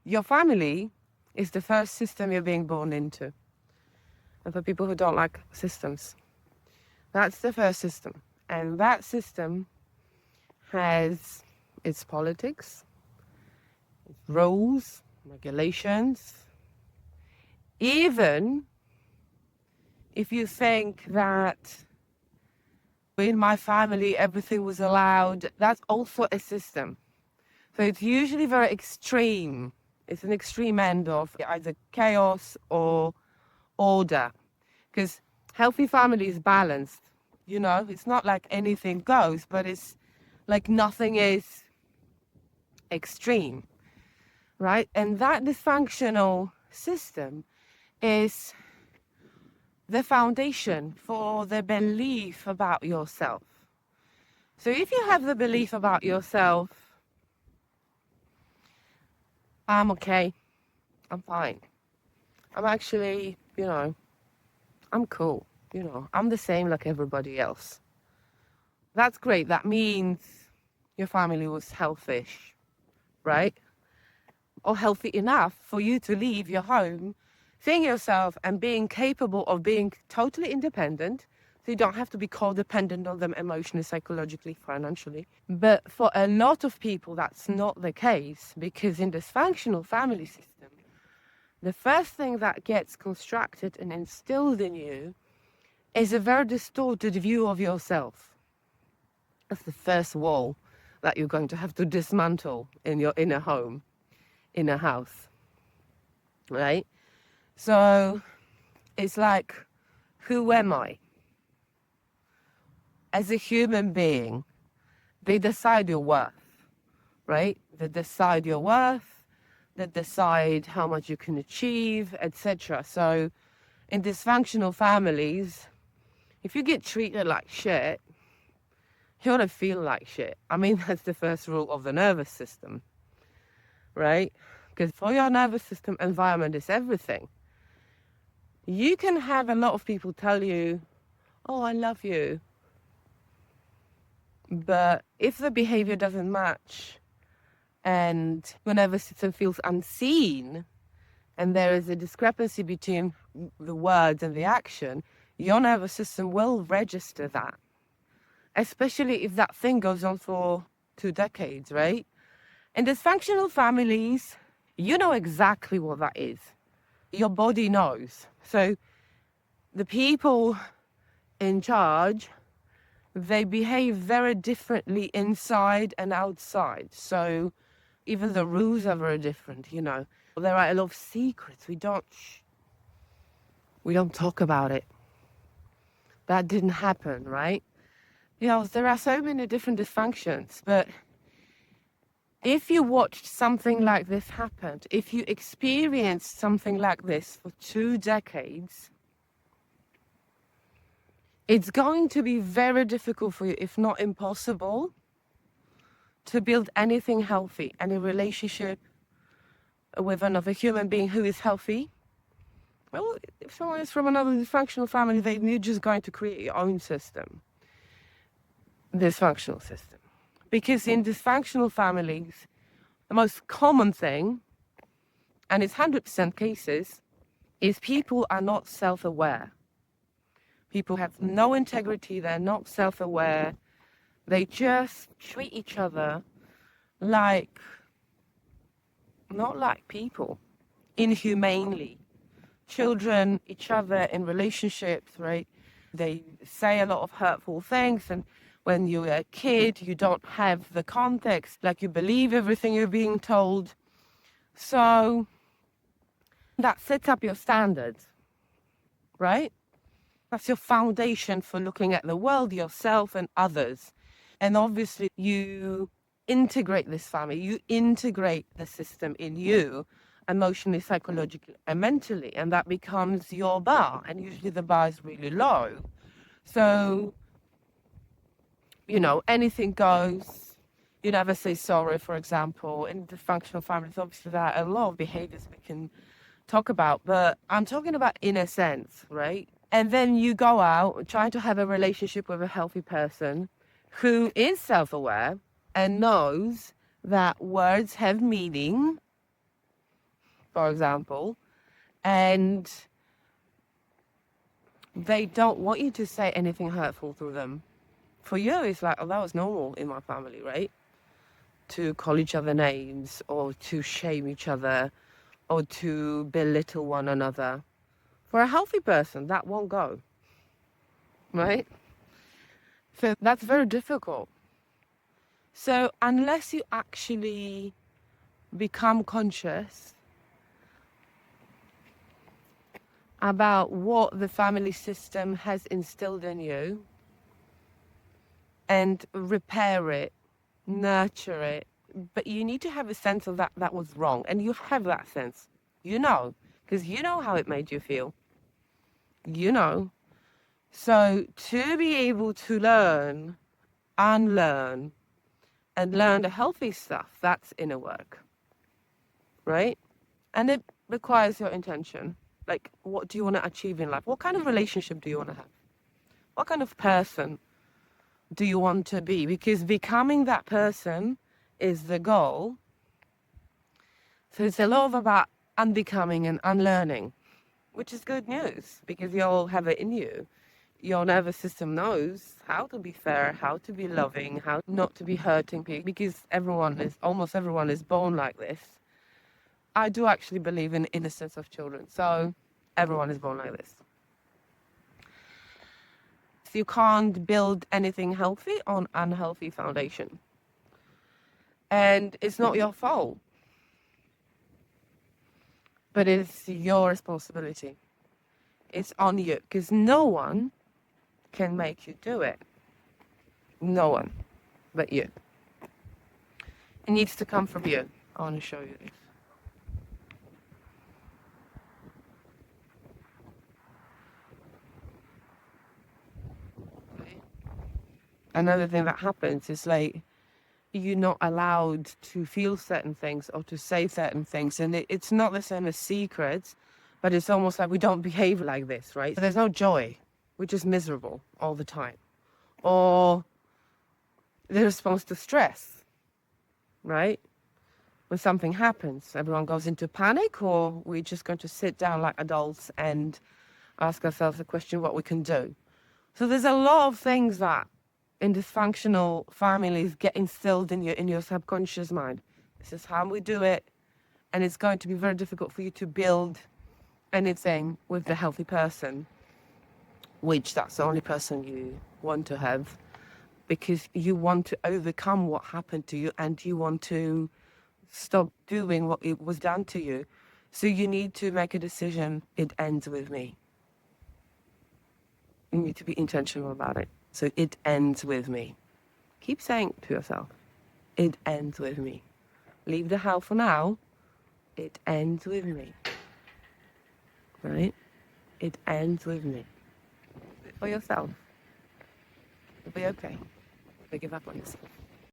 Your family is the first system you're being born into. And for people who don't like systems, that's the first system. And that system has its politics, its rules, regulations. Even if you think that in my family everything was allowed, that's also a system. So it's usually very extreme. It's an extreme end of either chaos or order. Because healthy family is balanced. You know, it's not like anything goes, but it's like nothing is extreme, right? And that dysfunctional system is the foundation for the belief about yourself. So if you have the belief about yourself, I'm okay, I'm fine, I'm actually, I'm cool, I'm the same like everybody else. That's great. That means your family was healthy-ish, right? Or healthy enough for you to leave your home, seeing yourself and being capable of being totally independent. So you don't have to be codependent on them emotionally, psychologically, financially. But for a lot of people, that's not the case, because in dysfunctional family system, the first thing that gets constructed and instilled in you is a very distorted view of yourself. That's the first wall that you're going to have to dismantle in your inner home, inner house, right? So it's like, who am I? As a human being, they decide your worth, right? They decide your worth, they decide how much you can achieve, etc. So in dysfunctional families, if you get treated like shit, you're gonna feel like shit. I mean, that's the first rule of the nervous system, right? Because for your nervous system, environment is everything. You can have a lot of people tell you, oh, I love you. But if the behavior doesn't match, and your nervous system feels unseen, and there is a discrepancy between the words and the action, your nervous system will register that. Especially if that thing goes on for 2 decades, right? In dysfunctional families, you know exactly what that is. Your body knows. So the people in charge, they behave very differently inside and outside. So even the rules are very different, There are a lot of secrets. We don't talk about it. That didn't happen, right? There are so many different dysfunctions, but if you watched something like this happen, if you experienced something like this for 2 decades, it's going to be very difficult for you, if not impossible, to build anything healthy, any relationship with another human being who is healthy. Well, if someone is from another dysfunctional family, you're just going to create your own system. Dysfunctional system. Because in dysfunctional families, the most common thing, and it's 100% cases, is people are not self-aware. People have no integrity, they're not self-aware. They just treat each other like, not like people, inhumanely. Children, each other in relationships, right? They say a lot of hurtful things, and when you're a kid, you don't have the context, like you believe everything you're being told. So that sets up your standards, right? That's your foundation for looking at the world, yourself, and others. And obviously, you integrate this family, you integrate the system in you, emotionally, psychologically, and mentally, and that becomes your bar. And usually the bar is really low. So, anything goes. You never say sorry, for example. In dysfunctional families, obviously, there are a lot of behaviors we can talk about, but I'm talking about in a sense, right? And then you go out trying to have a relationship with a healthy person who is self-aware and knows that words have meaning, for example, and they don't want you to say anything hurtful to them. For you, it's like, oh, that was normal in my family, right? To call each other names or to shame each other or to belittle one another. For a healthy person, that won't go, right? So that's very difficult. So unless you actually become conscious about what the family system has instilled in you and repair it, nurture it, but you need to have a sense of that was wrong, and you have that sense, because you know how it made you feel, you know. So to be able to learn, unlearn, and learn the healthy stuff, that's inner work, right? And it requires your intention. Like, what do you want to achieve in life? What kind of relationship do you want to have? What kind of person do you want to be? Because becoming that person is the goal. So it's a lot about unbecoming and unlearning, which is good news because you all have it in you. Your nervous system knows how to be fair, how to be loving, how not to be hurting people, because almost everyone is born like this. I do actually believe in the innocence of children, so everyone is born like this. So you can't build anything healthy on unhealthy foundation. And it's not your fault, but it's your responsibility. It's on you, because no one can make you do it. No one but you. It needs to come from you. I want to show you this. Okay. Another thing that happens is like you're not allowed to feel certain things or to say certain things, and it's not the same as secrets, but it's almost like we don't behave like this, right? So there's no joy. We're just miserable all the time. Or the response to stress, right? When something happens, everyone goes into panic, or we're just going to sit down like adults and ask ourselves the question what we can do. So there's a lot of things that in dysfunctional families get instilled in your subconscious mind. This is how we do it, and it's going to be very difficult for you to build anything with the healthy person, which that's the only person you want to have, because you want to overcome what happened to you and you want to stop doing what it was done to you. So you need to make a decision. It ends with me. You need to be intentional about it. So it ends with me. Keep saying to yourself, it ends with me. Leave the house for now. It ends with me. Right? It ends with me. For yourself. It'll be okay. Don't give up on yourself.